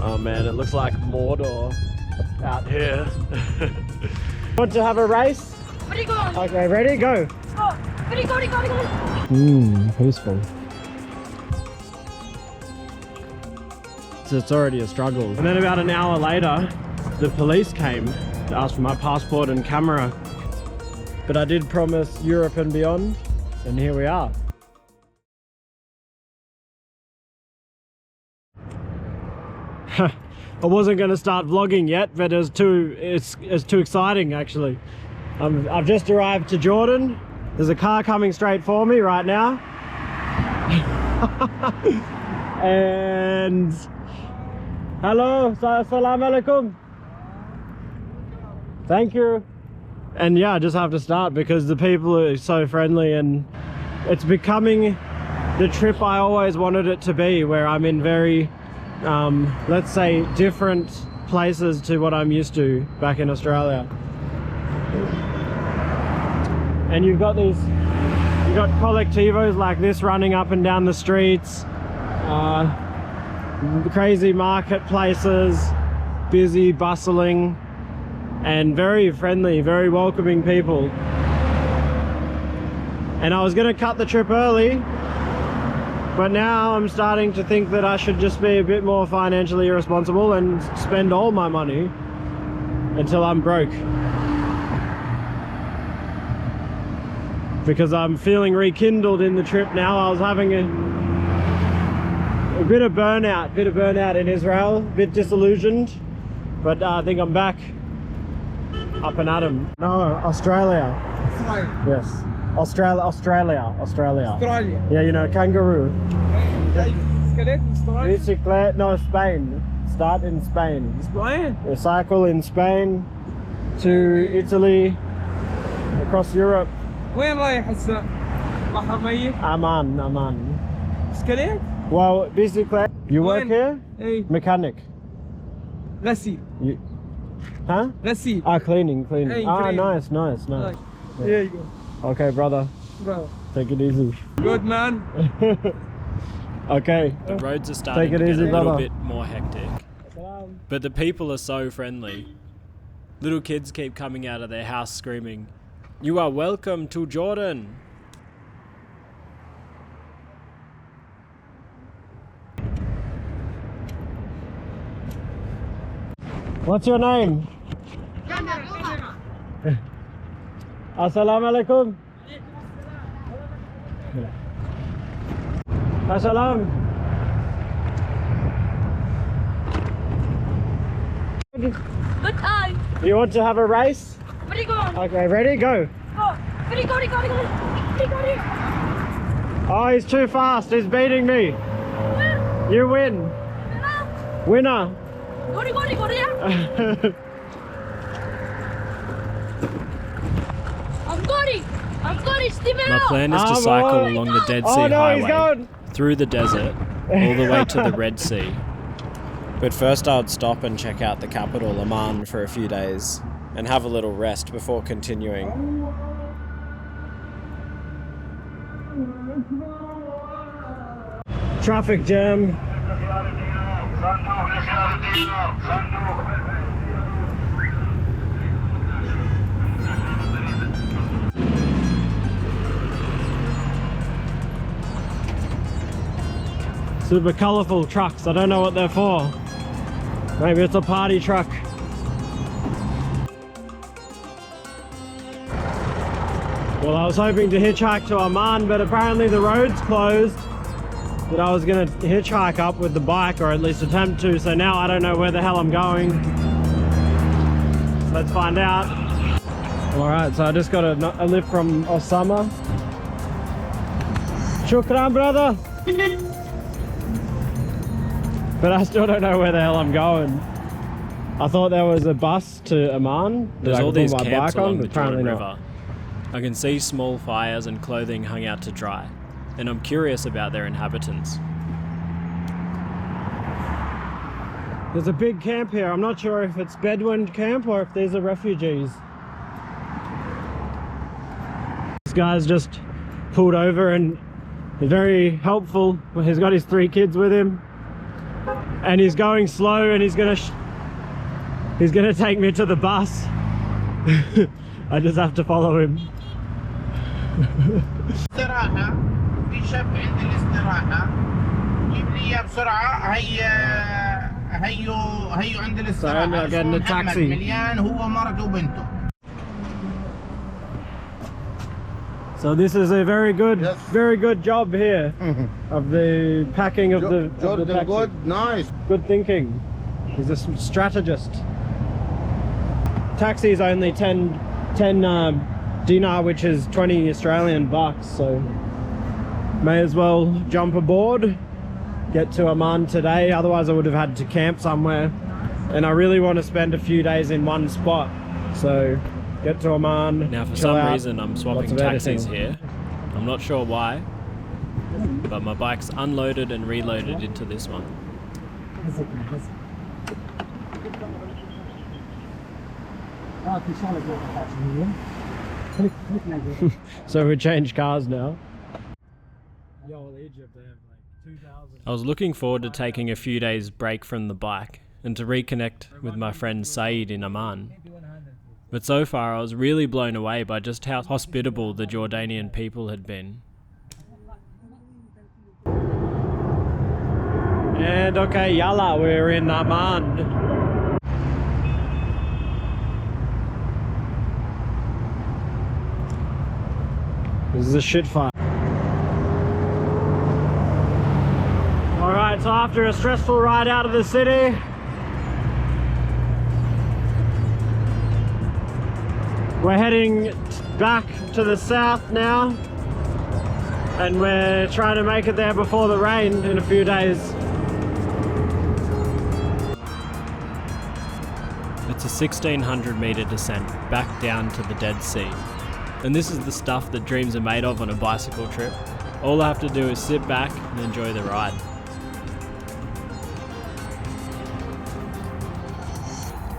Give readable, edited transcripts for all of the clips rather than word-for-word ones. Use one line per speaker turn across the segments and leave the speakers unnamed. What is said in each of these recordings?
Oh man, it looks like Mordor out here. Want to have a race?
Ready, go!
Okay, ready, go!
Go! Ready, go, ready, go, ready, go!
Peaceful. So it's already a struggle. And then about an hour later, the police came to ask for my passport and camera. But I did promise Europe and beyond, and here we are. I wasn't going to start vlogging yet, but it's too exciting actually. I've just arrived to Jordan. There's a car coming straight for me right now. And hello, assalamu alaikum. Thank you. And yeah, I just have to start because the people are so friendly, and it's becoming the trip I always wanted it to be, where I'm in very let's say different places to what I'm used to back in Australia. And you've got collectivos like this running up and down the streets, crazy marketplaces, busy, bustling, and very friendly, very welcoming people. And I was going to cut the trip early, but now I'm starting to think that I should just be a bit more financially irresponsible and spend all my money until I'm broke. Because I'm feeling rekindled in the trip now. I was having a bit of burnout in Israel, a bit disillusioned, but I think I'm back up and at 'em. No, Australia. Yes. Australia. Yeah, you know, kangaroo. Bicycle, no, Spain. Start in Spain. Spain? You cycle in Spain to Italy, across Europe.
وين رايح هسه؟ بحر ميت؟
Amman.
سكليت؟
Well, basically, you work
وين؟
here?
اي
Mechanic.
غسيل.
Huh?
غسيل.
Cleaning.
Hey,
Ah,
clean.
nice.
Here you go.
Okay, brother.
Bro.
Take it easy.
Good man.
Okay.
The roads are starting
Take it
to get
easy,
a little
brother.
bit more hectic. But the people are so friendly. Little kids keep coming out of their house screaming, "You are welcome to Jordan."
What's your name? Assalamu alaikum. Assalam.
Good time!
You want to have a race?
Ready, go!
Okay, ready, go.
Go! Ready, go, ready, go, ready, go! Ready, go, ready!
Oh, he's too fast. He's beating me. You win. Winner.
Go, ready, go, ready, go, ready! I'm got it, Steven!
My plan is to cycle along the Dead Sea
Oh no, he's
Highway,
going.
through the desert, all the way to the Red Sea. But first I'd stop and check out the capital, Amman, for a few days, and have a little rest before continuing.
Traffic jam. Super colourful trucks. I don't know what they're for. Maybe it's a party truck. Well, I was hoping to hitchhike to Amman, but apparently the road's closed. But I was going to hitchhike up with the bike, or at least attempt to, so now I don't know where the hell I'm going. Let's find out. Alright, so I just got a lift from Osama. Shukran, brother! But I still don't know where the hell I'm going. I thought there was a bus to Amman.
There's all these camps along the
apparently
Jordan
not.
River. I can see small fires and clothing hung out to dry, and I'm curious about their inhabitants.
There's a big camp here. I'm not sure if it's Beduin camp or if these are refugees. This guy's just pulled over and he's very helpful. He's got his 3 kids with him. and he's going slow, and he's gonna take me to the bus. I just have to follow him.
استراحة في شاب عند الاستراحة جيب لي اياه بسرعة هيو عند الاستراحة
I'm not getting a
اسمه محمد
taxi.
مليان هو مرته وبنته.
So this is a very good,
Yes.
very good job here of the packing of the taxi.
good, nice.
Good thinking. He's a strategist. Taxi is only 10 dinar, which is 20 Australian bucks, so may as well jump aboard, get to Amman today, otherwise I would have had to camp somewhere, and I really want to spend a few days in one spot, so get to Amman.
Now, for
chill
some
out,
reason, I'm swapping
lots of
taxis
editing.
here. I'm not sure why, but my bike's unloaded and reloaded into this one.
So we change cars now. Egypt, they have like 2,000.
I was looking forward to taking a few days break from the bike and to reconnect with my friend Saeed in Amman. But so far I was really blown away by just how hospitable the Jordanian people had been.
And okay, yalla, we're in Amman. This is a shit fight. Alright, so after a stressful ride out of the city, we're heading back to the south now, and we're trying to make it there before the rain in a few days.
It's a 1,600 metre descent back down to the Dead Sea. And this is the stuff that dreams are made of on a bicycle trip. All I have to do is sit back and enjoy the ride.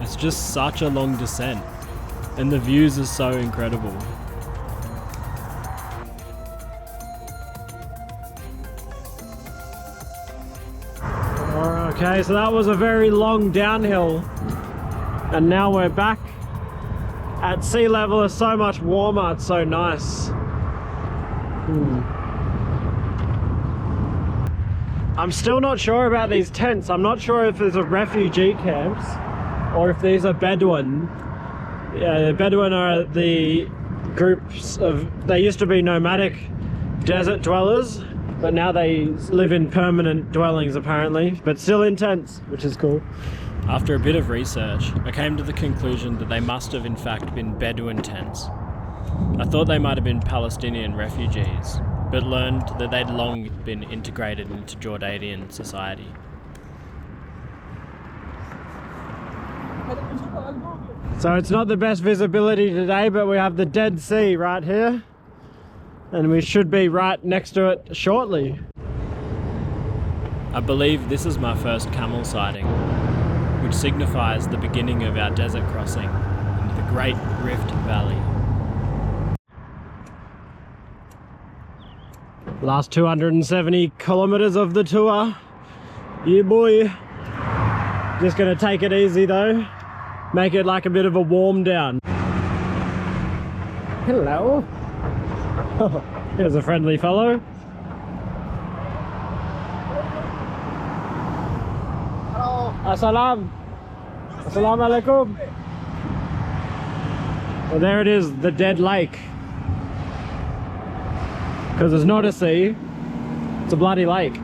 It's just such a long descent, and the views are so incredible.
Okay, so that was a very long downhill, and now we're back at sea level. It's so much warmer, it's so nice. I'm still not sure about these tents. I'm not sure if there's a refugee camps or if these are Beduin. Yeah, the Beduin are the groups of, they used to be nomadic desert dwellers, but now they live in permanent dwellings apparently, but still in tents, which is cool.
After a bit of research, I came to the conclusion that they must have in fact been Bedouin tents. I thought they might have been Palestinian refugees, but learned that they'd long been integrated into Jordanian society.
So it's not the best visibility today, but we have the Dead Sea right here, and we should be right next to it shortly.
I believe this is my first camel sighting, which signifies the beginning of our desert crossing into the Great Rift Valley.
Last 270 kilometers of the tour. Yeah, boy. Just gonna take it easy though. Make it like a bit of a warm down. Hello. Here's a friendly fellow. Assalam. Assalamu alaikum. Well, there it is, the dead lake. Because it's not a sea, it's a bloody lake.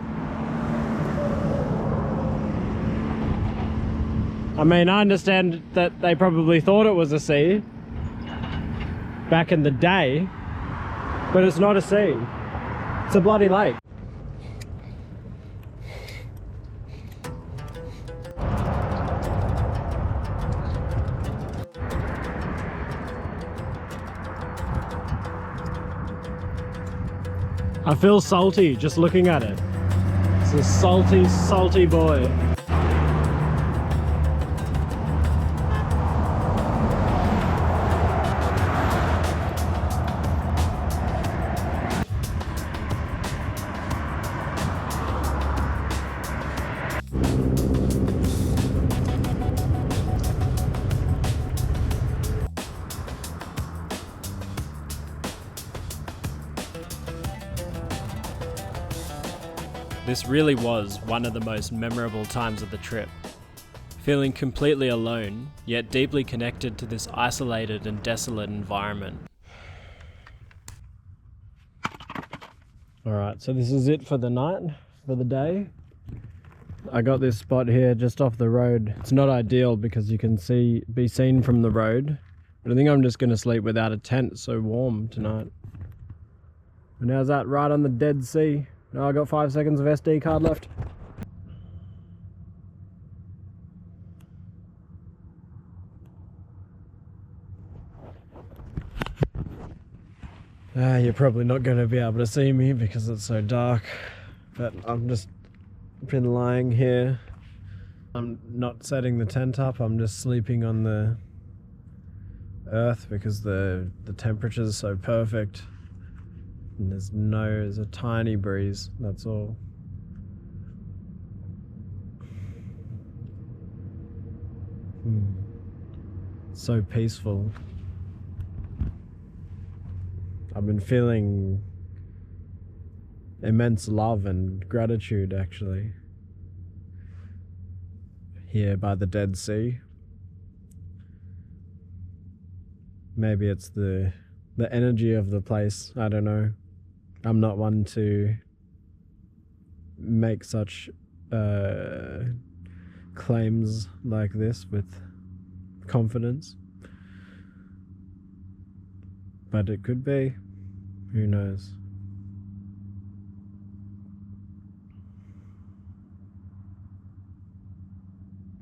I mean, I understand that they probably thought it was a sea back in the day, but it's not a sea. It's a bloody lake. I feel salty just looking at it. It's a salty, salty boy.
This really was one of the most memorable times of the trip. Feeling completely alone, yet deeply connected to this isolated and desolate environment.
Alright, so this is it for the night, for the day. I got this spot here just off the road. It's not ideal because you can be seen from the road. But I think I'm just going to sleep without a tent. It's so warm tonight. And how's that? Right on the Dead Sea. Now I got 5 seconds of SD card left. You're probably not going to be able to see me because it's so dark. But I'm just been lying here. I'm not setting the tent up. I'm just sleeping on the earth because the temperature's so perfect. And there's a tiny breeze, that's all. So peaceful. I've been feeling immense love and gratitude actually here by the Dead Sea. Maybe it's the energy of the place, I don't know. I'm not one to make such claims like this with confidence. But it could be. Who knows?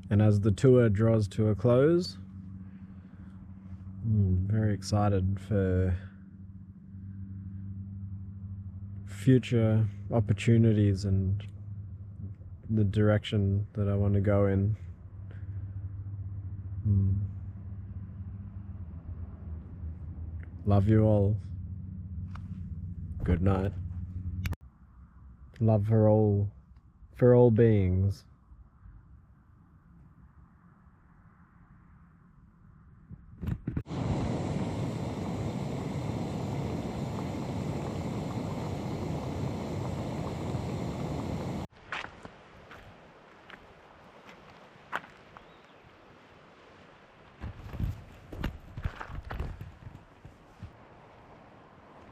And as the tour draws to a close, I'm very excited for future opportunities and the direction that I want to go in. Love you all. Good night. Love for all beings.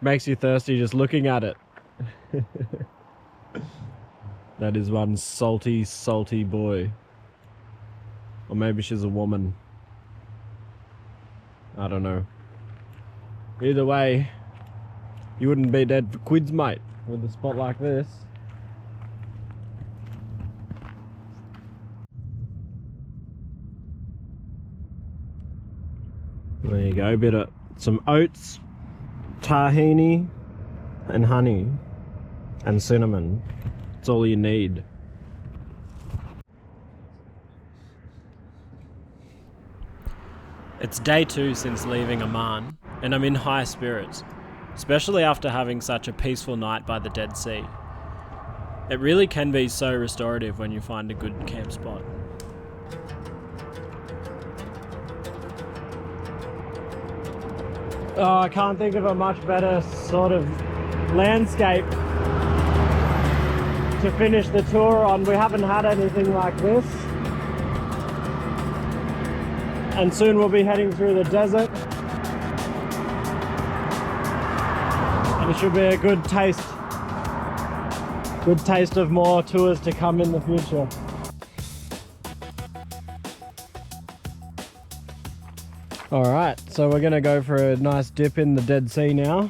Makes you thirsty just looking at it. That is one salty, salty boy. Or maybe she's a woman. I don't know. Either way, you wouldn't be dead for quids, mate, with a spot like this. There you go, bit of some oats, tahini and honey and cinnamon. It's all you need.
It's day 2 since leaving Amman, and I'm in high spirits, especially after having such a peaceful night by the Dead Sea. It really can be so restorative when you find a good camp spot.
Oh, I can't think of a much better sort of landscape to finish the tour on. We haven't had anything like this. And soon we'll be heading through the desert. And it should be a good taste of more tours to come in the future. Alright, so we're going to go for a nice dip in the Dead Sea now.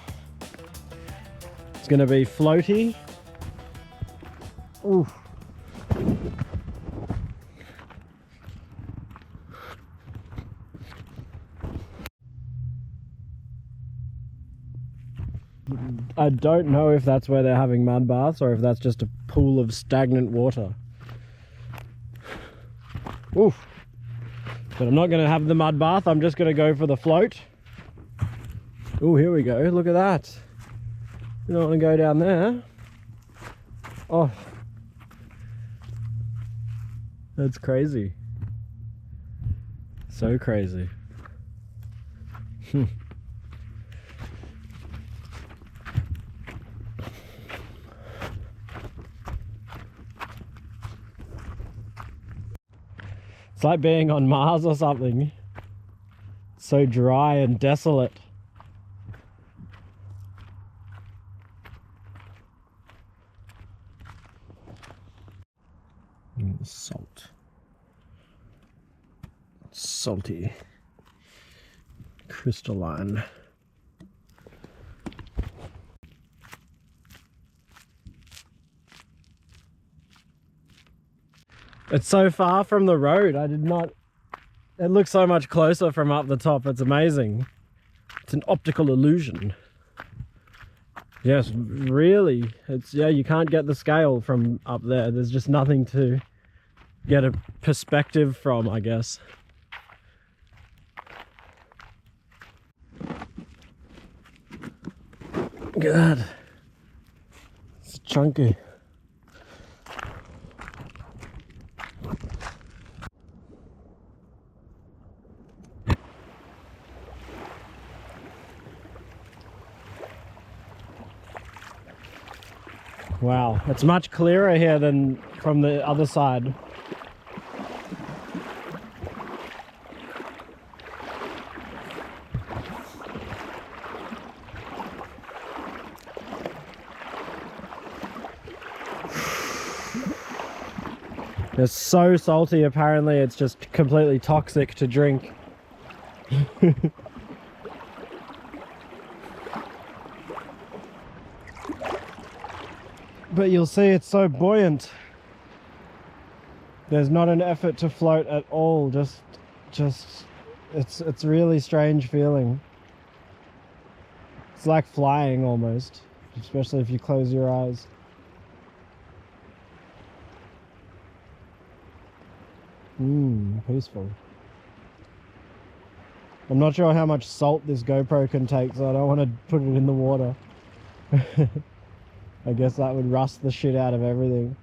It's going to be floaty. Oof. I don't know if that's where they're having mud baths or if that's just a pool of stagnant water. Oof. But I'm not going to have the mud bath, I'm just going to go for the float. Oh, here we go, look at that. You don't want to go down there. Oh. That's crazy. So crazy. It's like being on Mars or something. So dry and desolate. Salt. Salty. Crystalline. It's so far from the road. I did not... It looks so much closer from up the top. It's amazing. It's an optical illusion. Yes, really. It's, yeah, you can't get the scale from up there. There's just nothing to get a perspective from, I guess. God. It's chunky. Wow, it's much clearer here than from the other side. It's so salty, apparently it's just completely toxic to drink. But you'll see it's so buoyant. There's not an effort to float at all, just it's really strange feeling. It's like flying almost, especially if you close your eyes. Peaceful. I'm not sure how much salt this GoPro can take, so I don't want to put it in the water. I guess that would rust the shit out of everything.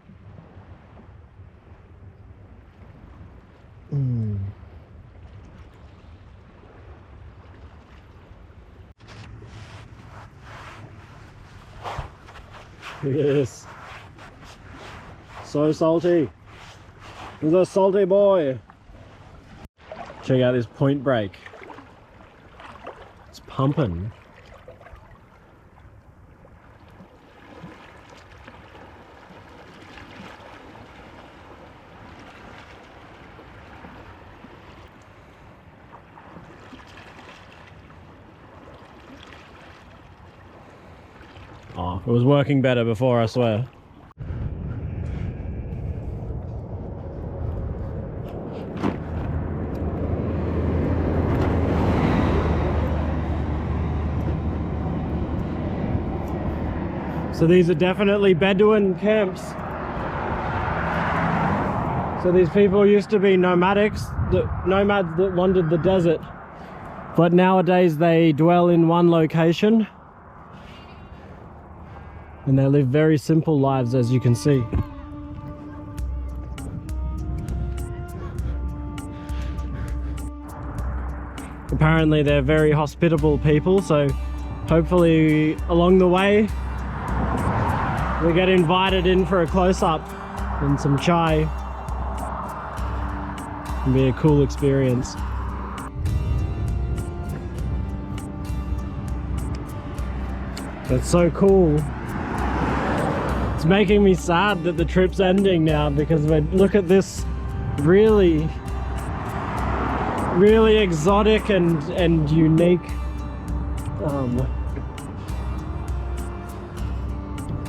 Look at this. So salty. He's a salty boy. Check out this point break. It's pumping. Oh, it was working better before, I swear. So these are definitely Beduin camps. So these people used to be nomads that wandered the desert. But nowadays they dwell in one location. And they live very simple lives, as you can see. Apparently they're very hospitable people, so hopefully along the way we get invited in for a close-up and some chai. It'll be a cool experience. That's so cool. It's making me sad that the trip's ending now, because look at this really exotic and unique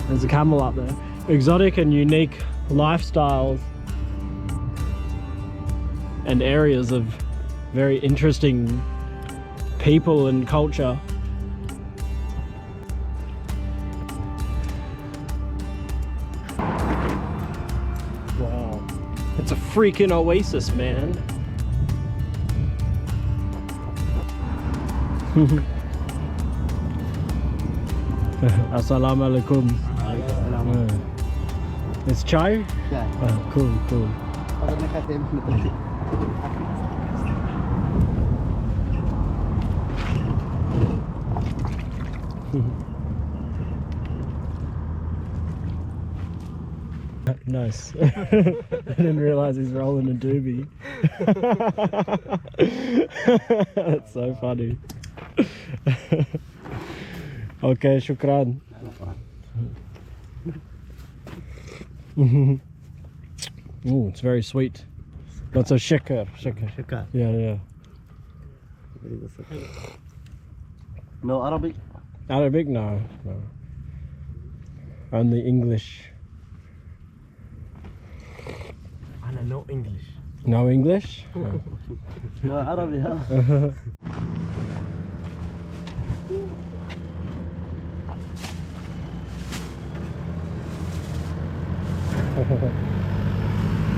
there's a camel up there. Exotic and unique lifestyles and areas of very interesting people and culture. Wow, it's a freaking oasis, man. Assalamu alaikum. It's chai?
Yeah.
Oh, cool. nice. I didn't realize he's rolling a doobie. That's so funny. Okay, shukran. Ooh, it's very sweet. Lots of shakar. Yeah.
No Arabic.
Arabic? No. Only English.
No English.
No English? No.
No Arabic. Huh?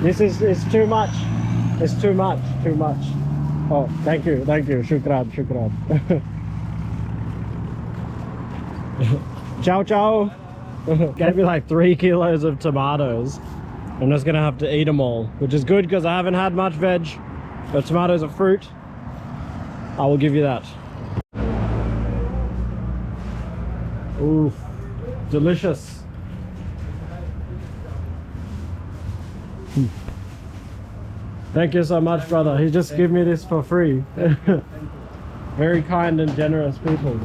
This is it's too much. It's too much. Oh, thank you. Shukran. Ciao. Gave me like 3 kilos of tomatoes. I'm just gonna have to eat them all, which is good because I haven't had much veg. But tomatoes are fruit. I will give you that. Ooh, delicious. Thank you so much, brother. He just gave me this for free. Very kind and generous people.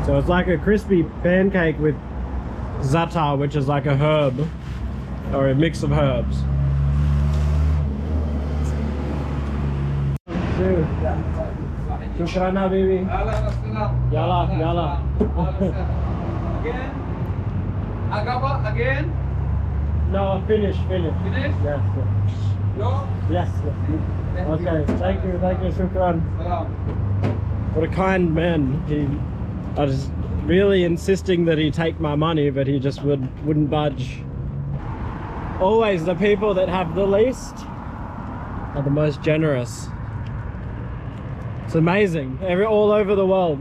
So it's like a crispy pancake with za'atar, which is like a herb or a mix of herbs. Shukran habibi. Yalla.
Again? Agaba, again?
No, finish.
Finish?
Yes.
No?
Yes. Okay, thank you, shukran.
Salam.
What a kind man. I was really insisting that he take my money, but he just wouldn't budge. Always the people that have the least are the most generous. It's amazing. All over the world.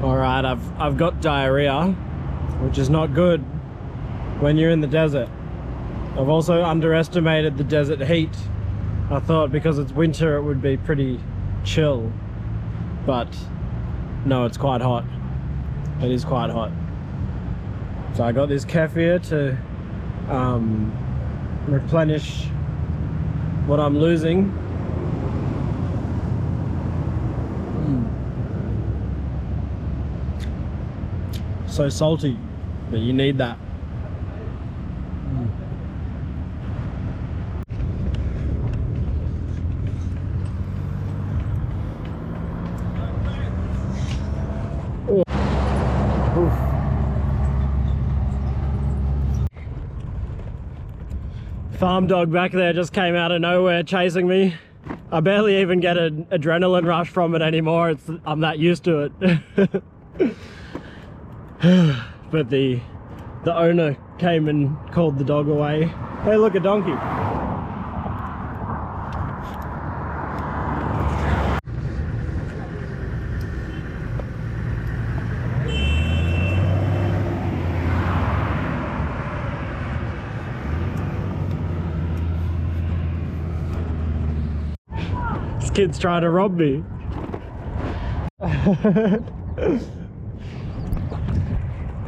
Alright, I've got diarrhea, which is not good when you're in the desert. I've also underestimated the desert heat. I thought because it's winter it would be pretty chill, but no, it's quite hot. It is quite hot. So I got this kefir to replenish what I'm losing. So salty, but you need that. Oh. Oof. Farm dog back there just came out of nowhere chasing me. I barely even get an adrenaline rush from it anymore. I'm that used to it. But the owner came and called the dog away. Hey, look, a donkey. This kid's trying to rob me.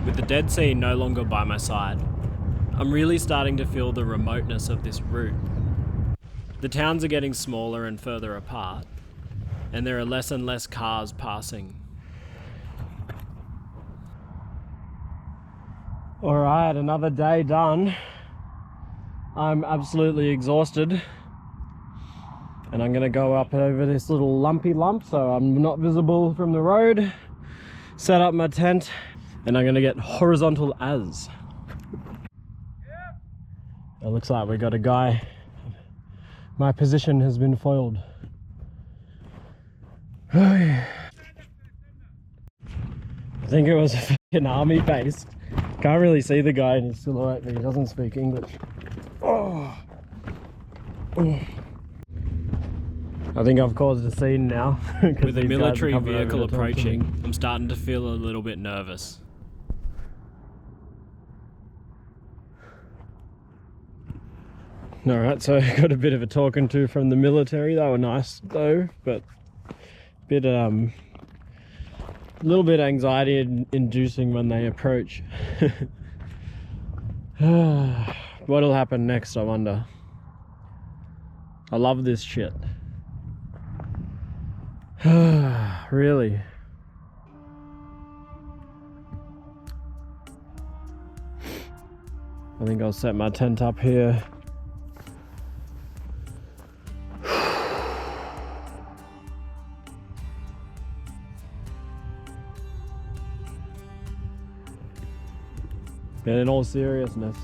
With the Dead Sea no longer by my side, I'm really starting to feel the remoteness of this route. The towns are getting smaller and further apart, and there are less and less cars passing.
Alright, another day done. I'm absolutely exhausted. And I'm gonna go up over this little lumpy lump so I'm not visible from the road. Set up my tent. And I'm gonna get horizontal as. It looks like we got a guy. My position has been foiled. I think it was a fucking army base. Can't really see the guy in his silhouette, but he doesn't speak English. Oh. I think I've caused a scene now.
With a military vehicle approaching, I'm starting to feel a little bit nervous.
Alright, so I got a bit of a talking to from the military. They were nice though, but a little bit anxiety inducing when they approach. What'll happen next, I wonder. I love this shit. Really. I think I'll set my tent up here. But in all seriousness,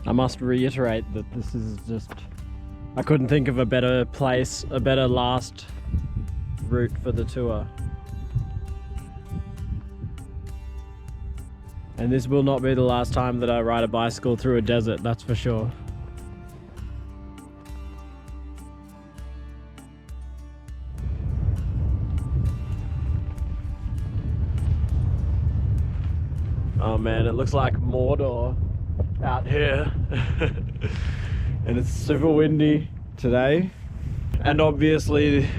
I must reiterate that this is just, I couldn't think of a better place, a better last route for the tour. And this will not be the last time that I ride a bicycle through a desert, that's for sure. Oh man, it looks like Mordor out here. And it's super windy today. And obviously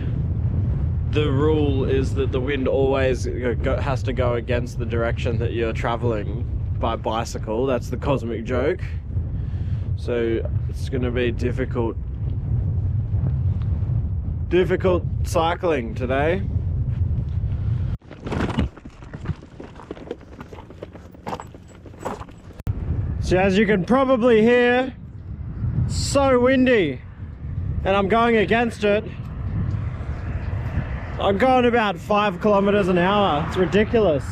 the rule is that the wind always has to go against the direction that you're traveling by bicycle. That's the cosmic joke. So it's gonna be difficult cycling today. So as you can probably hear, it's so windy and I'm going against it. I'm going about 5 kilometers an hour. It's ridiculous.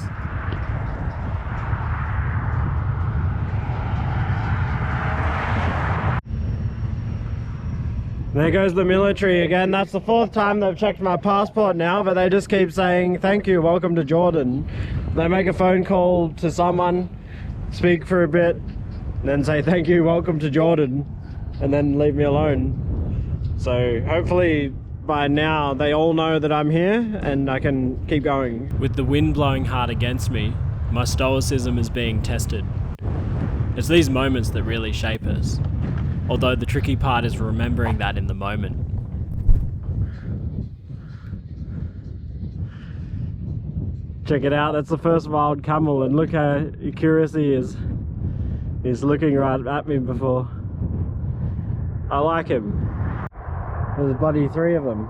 There goes the military again. That's the 4th time they've checked my passport now, but they just keep saying, thank you, welcome to Jordan. They make a phone call to someone, speak for a bit, then say thank you, welcome to Jordan, and then leave me alone. So hopefully by now they all know that I'm here and I can keep going.
With the wind blowing hard against me, my stoicism is being tested. It's these moments that really shape us, although the tricky part is remembering that in the moment.
Check it out, that's the first wild camel, and look how curious he is. He's looking right at me before. I like him. There's bloody 3 of them.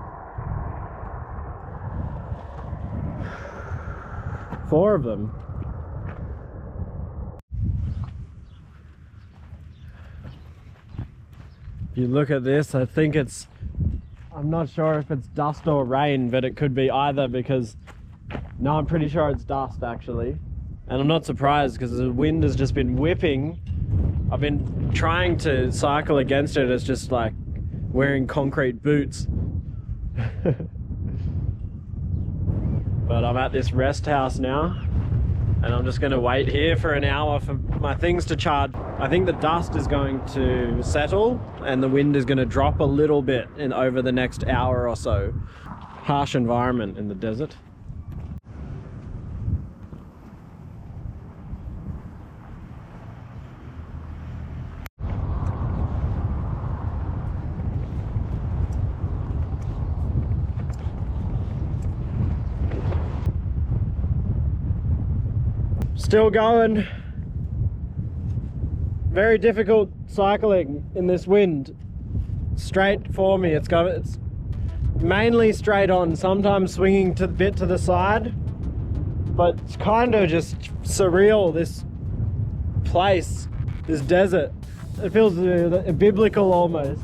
4 of them. If you look at this, I think it's, I'm not sure if it's dust or rain, but it could be either because, no, I'm pretty sure it's dust actually. And I'm not surprised because the wind has just been whipping. I've been trying to cycle against it. It's just like wearing concrete boots. But I'm at this rest house now and I'm just going to wait here for an hour for my things to charge. I think the dust is going to settle and the wind is going to drop a little bit over the next hour or so. Harsh environment in the desert. Still going. Very difficult cycling in this wind. Straight for me. It's mainly straight on, sometimes swinging a bit to the side, but it's kind of just surreal, this place, this desert. It feels biblical almost.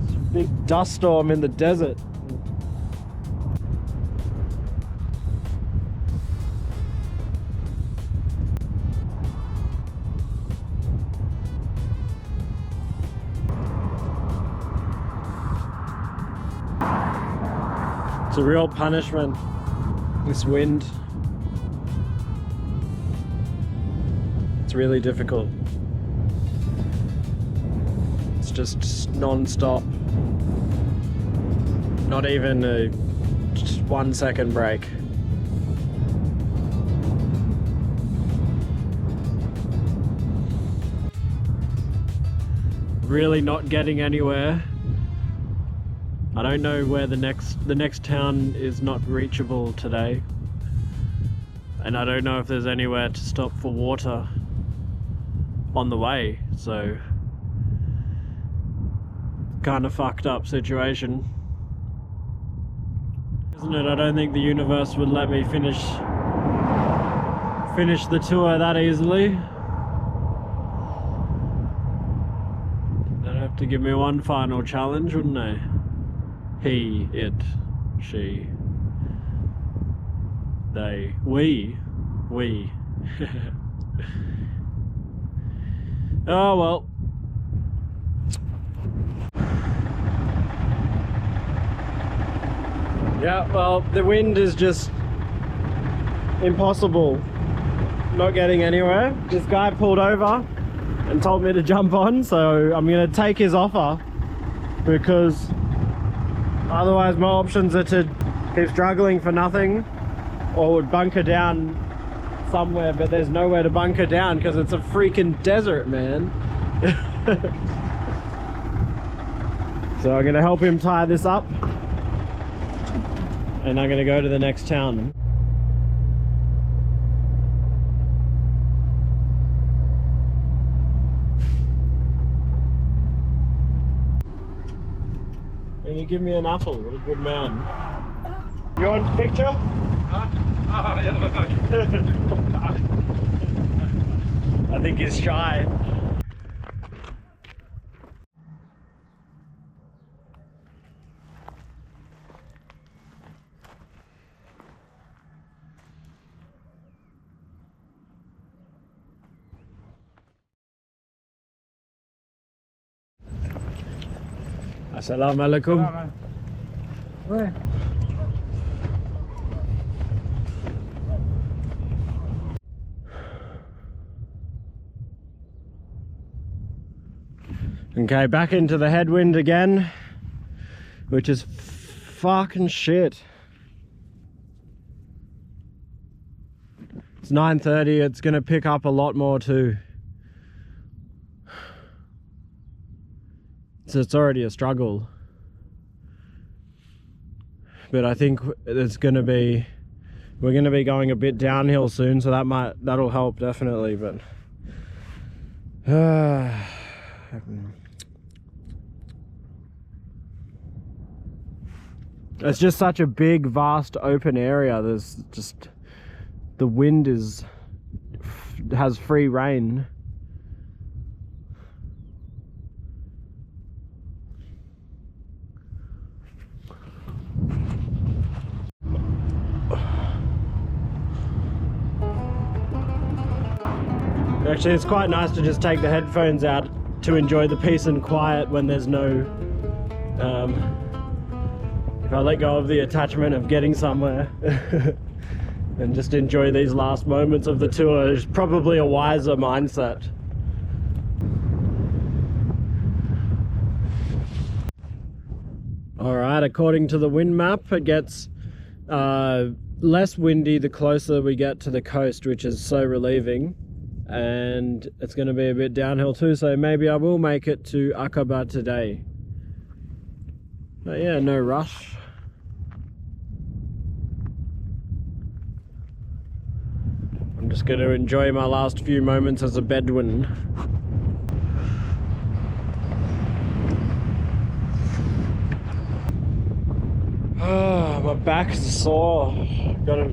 It's a big dust storm in the desert. It's a real punishment, this wind. It's really difficult. It's just non-stop. Not even just 1 second break. really not getting anywhere. I don't know where the next town is not reachable today. And I don't know if there's anywhere to stop for water on the way, so kind of fucked up situation, isn't it? I don't think the universe would let me finish the tour that easily. They'd have to give me one final challenge, wouldn't they? He, it, she, they, we. Oh well. Yeah, well, the wind is just impossible. Not getting anywhere. This guy pulled over and told me to jump on, so I'm gonna take his offer, because otherwise my options are to keep struggling for nothing or bunker down somewhere, but there's nowhere to bunker down because it's a freaking desert, man. So I'm gonna help him tie this up and I'm gonna go to the next town. Can you give me an apple? What a good man. You want a picture? I think he's shy. Assalamu alaikum. Okay, back into the headwind again, which is fucking shit. It's 9:30, it's gonna pick up a lot more too. So it's already a struggle. But I think it's gonna be, we're gonna be going a bit downhill soon, so that'll help definitely, but it's just such a big, vast, open area. There's just, the wind has free rein. Actually, it's quite nice to just take the headphones out to enjoy the peace and quiet when there's no if I let go of the attachment of getting somewhere and just enjoy these last moments of the tour is probably a wiser mindset. Alright, according to the wind map, it gets less windy the closer we get to the coast, which is so relieving. And it's going to be a bit downhill too, so maybe I will make it to Aqaba today. But yeah, no rush. I'm just going to enjoy my last few moments as a Bedouin. Oh, my back's sore. Got a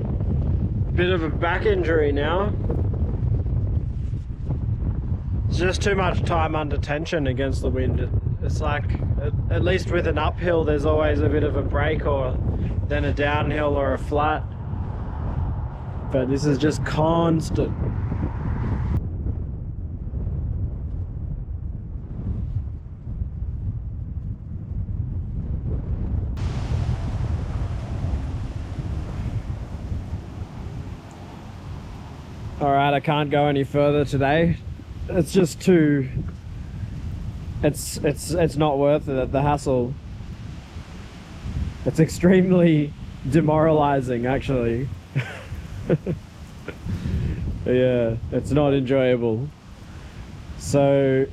bit of a back injury now. It's just too much time under tension against the wind. It's like, at least with an uphill, there's always a bit of a break, or then a downhill or a flat. But this is just constant. Alright, I can't go any further today. It's just too, it's not worth it, the hassle. It's extremely demoralizing, actually. Yeah, it's not enjoyable. So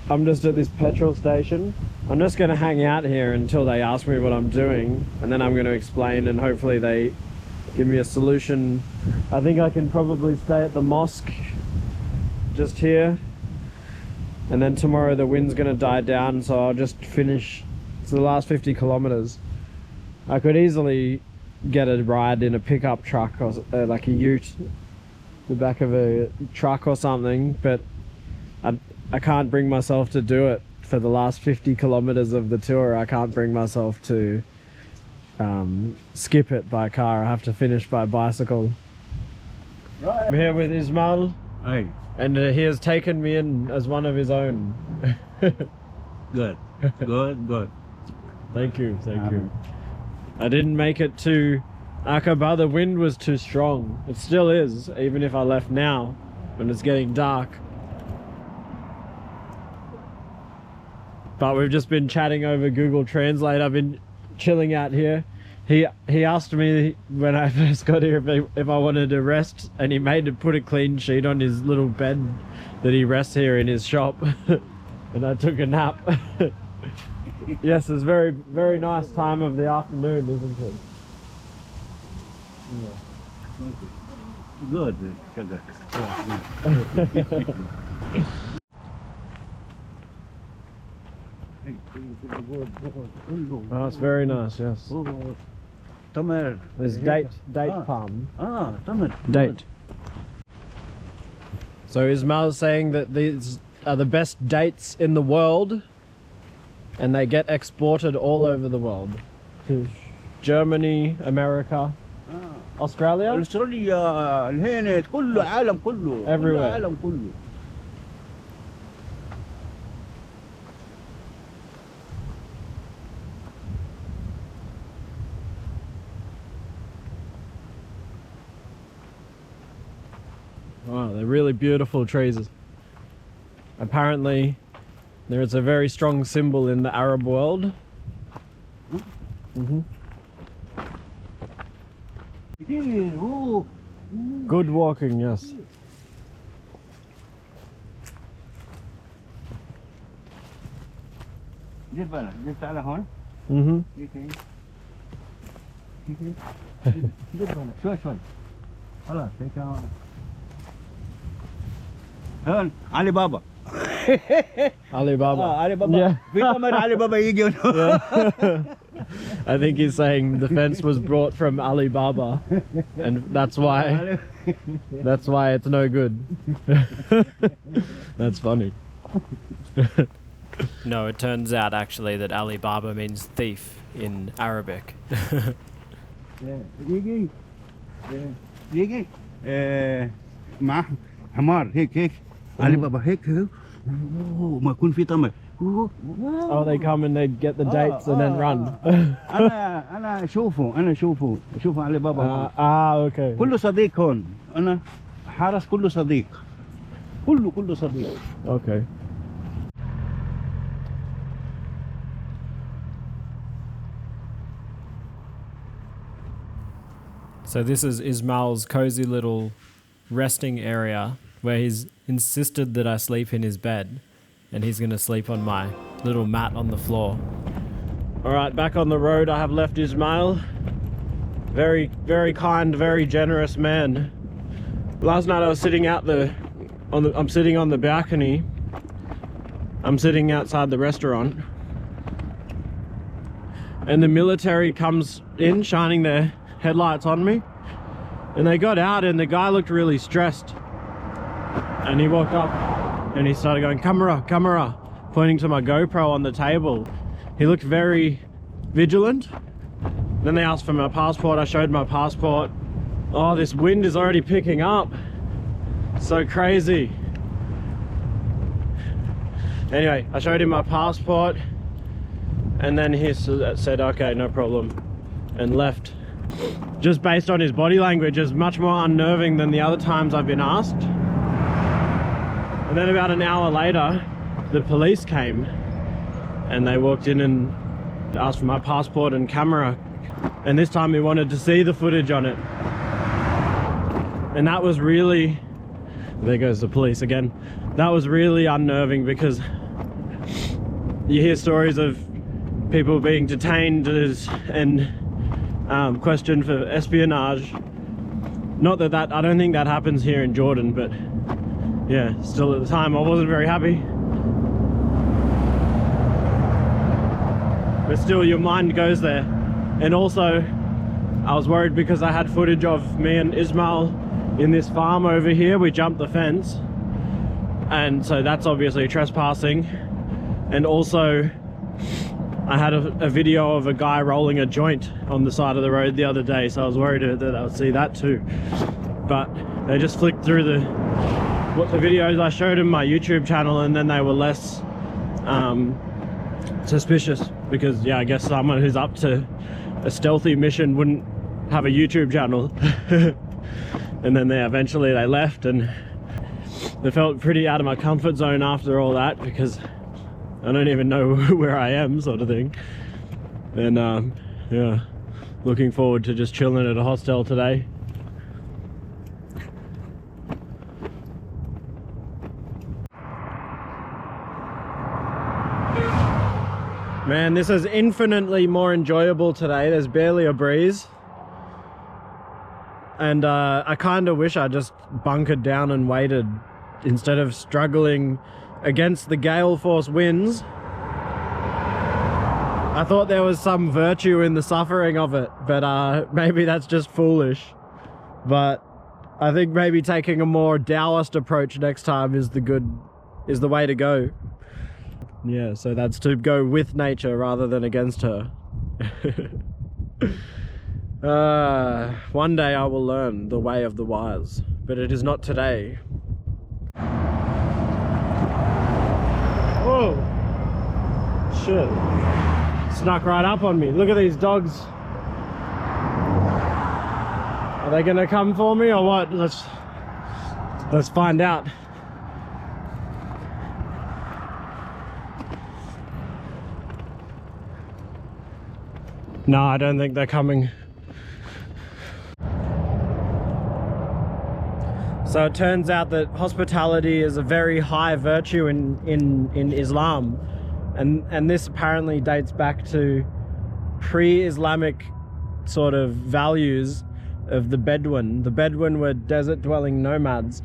I'm just at this petrol station. I'm just going to hang out here until they ask me what I'm doing, and then I'm going to explain, and hopefully they give me a solution. I think I can probably stay at the mosque just here, and then tomorrow the wind's going to die down, so I'll just finish. It's the last 50 kilometers. I could easily get a ride in a pickup truck or like a ute, the back of a truck or something, but I can't bring myself to do it for the last 50 kilometers of the tour. I can't bring myself to skip it by car. I have to finish by bicycle. I'm here with Ismail,
Hey,
and he has taken me in as one of his own.
good. Good.
Thank you, thank you. I didn't make it to Aqaba. The wind was too strong. It still is, even if I left now when it's getting dark. But we've just been chatting over Google Translate. I've been chilling out here. He asked me when I first got here if I wanted to rest, and he made to put a clean sheet on his little bed that he rests here in his shop. And I took a nap. Yes, it's very, very nice time of the afternoon, isn't it?
Good.
Oh, it's very nice, yes. There's date palm. Date. So Ismail's saying that these are the best dates in the world, and they get exported all over the world. To Germany, America, Australia,
استراليا الهند كله عالم كله
Everywhere.
العالم كله.
Wow, they're really beautiful trees. Apparently, there is a very strong symbol in the Arab world. Good walking, yes.
جبت على هون شوي خلاص هيك هون علي بابا
Alibaba.
Alibaba.
Yeah.
في كمان علي بابا يجي
I think he's saying the fence was brought from Alibaba, and that's why it's no good. That's funny.
No, it turns out actually that Alibaba means thief in Arabic.
يجي مع حمار هيك علي بابا هيك ما يكون في تمر
Oh, they come and they get the dates and then run.
انا اشوفه علي بابا
Okay.
كله صديق هون انا حارس كله صديق كله صديق.
Okay.
So this is Ismail's cozy little resting area where he's insisted that I sleep in his bed, and he's going to sleep on my little mat on the floor.
All right, back on the road. I have left Ismail. Very, very kind, very generous man. Last night I was sitting out I'm sitting on the balcony. I'm sitting outside the restaurant, and the military comes in, shining their headlights on me, and they got out, and the guy looked really stressed, and he walked up and he started going, camera, pointing to my GoPro on the table. He looked very vigilant. Then they asked for my passport. I showed my passport. Oh, this wind is already picking up. So crazy. Anyway, I showed him my passport, and then he said, okay, no problem, and left. Just based on his body language, is much more unnerving than the other times I've been asked. And then about an hour later, the police came, and they walked in and asked for my passport and camera, and this time he wanted to see the footage on it. And that was really, there goes the police again, that was really unnerving, because you hear stories of people being detained and questioned for espionage. Not that I don't think that happens here in Jordan, but yeah, still at the time I wasn't very happy. But still, your mind goes there. And also, I was worried because I had footage of me and Ismail in this farm over here. We jumped the fence, and so that's obviously trespassing. And also, I had a video of a guy rolling a joint on the side of the road the other day, so I was worried that I would see that too. But they just flicked through the videos I showed them, my YouTube channel, and then they were less suspicious, because yeah, I guess someone who's up to a stealthy mission wouldn't have a YouTube channel. And then eventually they left, and they felt pretty out of my comfort zone after all that, because I don't even know where I am, sort of thing. And yeah, looking forward to just chilling at a hostel today. Man, this is infinitely more enjoyable today. There's barely a breeze. And I kind of wish I just bunkered down and waited instead of struggling against the gale force winds. I thought there was some virtue in the suffering of it, but maybe that's just foolish. But I think maybe taking a more Taoist approach next time is the way to go. Yeah, so that's to go with nature rather than against her. One day I will learn the way of the wise, but it is not today. Whoa! Shit. Snuck right up on me. Look at these dogs. Are they gonna come for me or what? Let's find out. No, I don't think they're coming. So it turns out that hospitality is a very high virtue in Islam, and this apparently dates back to pre-Islamic sort of values of the Beduin. The Beduin were desert-dwelling nomads,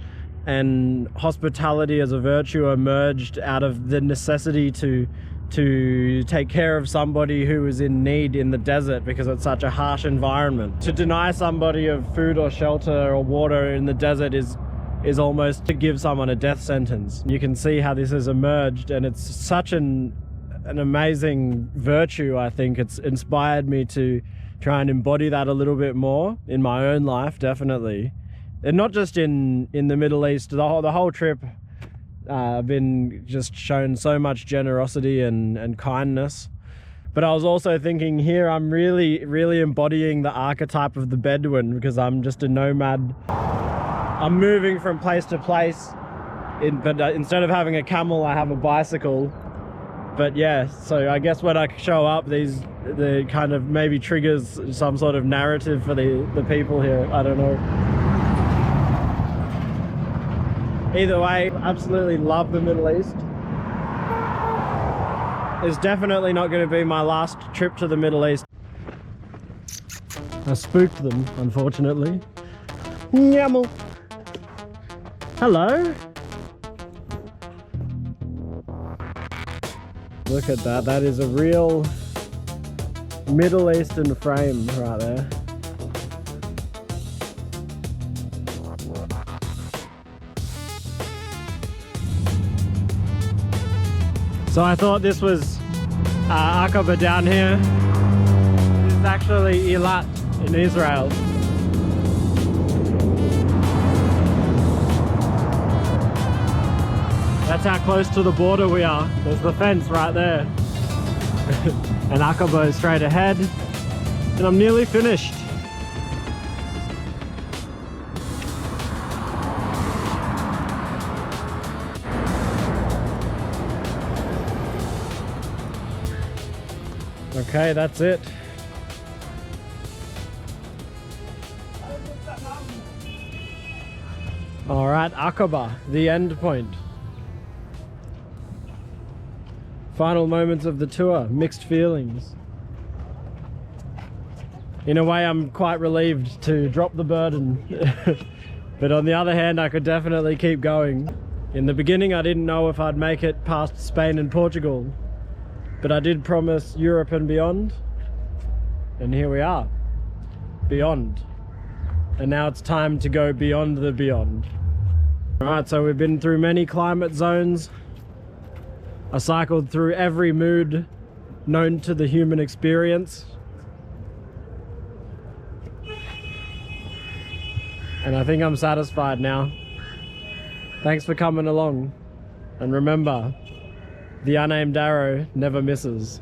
and hospitality as a virtue emerged out of the necessity to take care of somebody who is in need in the desert because it's such a harsh environment. To deny somebody of food or shelter or water in the desert is almost to give someone a death sentence. You can see how this has emerged, and it's such an amazing virtue. I think it's inspired me to try and embody that a little bit more in my own life, definitely. And not just in the Middle East. The whole trip I've been just shown so much generosity and kindness. But I was also thinking here I'm really embodying the archetype of the Bedouin, because I'm just a nomad. I'm moving from place to place, but instead of having a camel I have a bicycle. But yeah, so I guess when I show up, the kind of maybe triggers some sort of narrative for the people here. I don't know. Either way, absolutely love the Middle East. It's definitely not going to be my last trip to the Middle East. I spooked them, unfortunately. Nyamel. Hello. Look at that. That is a real Middle Eastern frame right there. So I thought this was Aqaba down here. This is actually Eilat in Israel. That's how close to the border we are. There's the fence right there. And Aqaba is straight ahead. And I'm nearly finished. Okay, that's it. All right, Aqaba, the end point. Final moments of the tour, mixed feelings. In a way, I'm quite relieved to drop the burden. But on the other hand, I could definitely keep going. In the beginning, I didn't know if I'd make it past Spain and Portugal, but I did promise Europe and beyond. And here we are, beyond. And now it's time to go beyond the beyond. Alright, so we've been through many climate zones. I cycled through every mood known to the human experience. And I think I'm satisfied now. Thanks for coming along. And remember, the unaimed arrow never misses.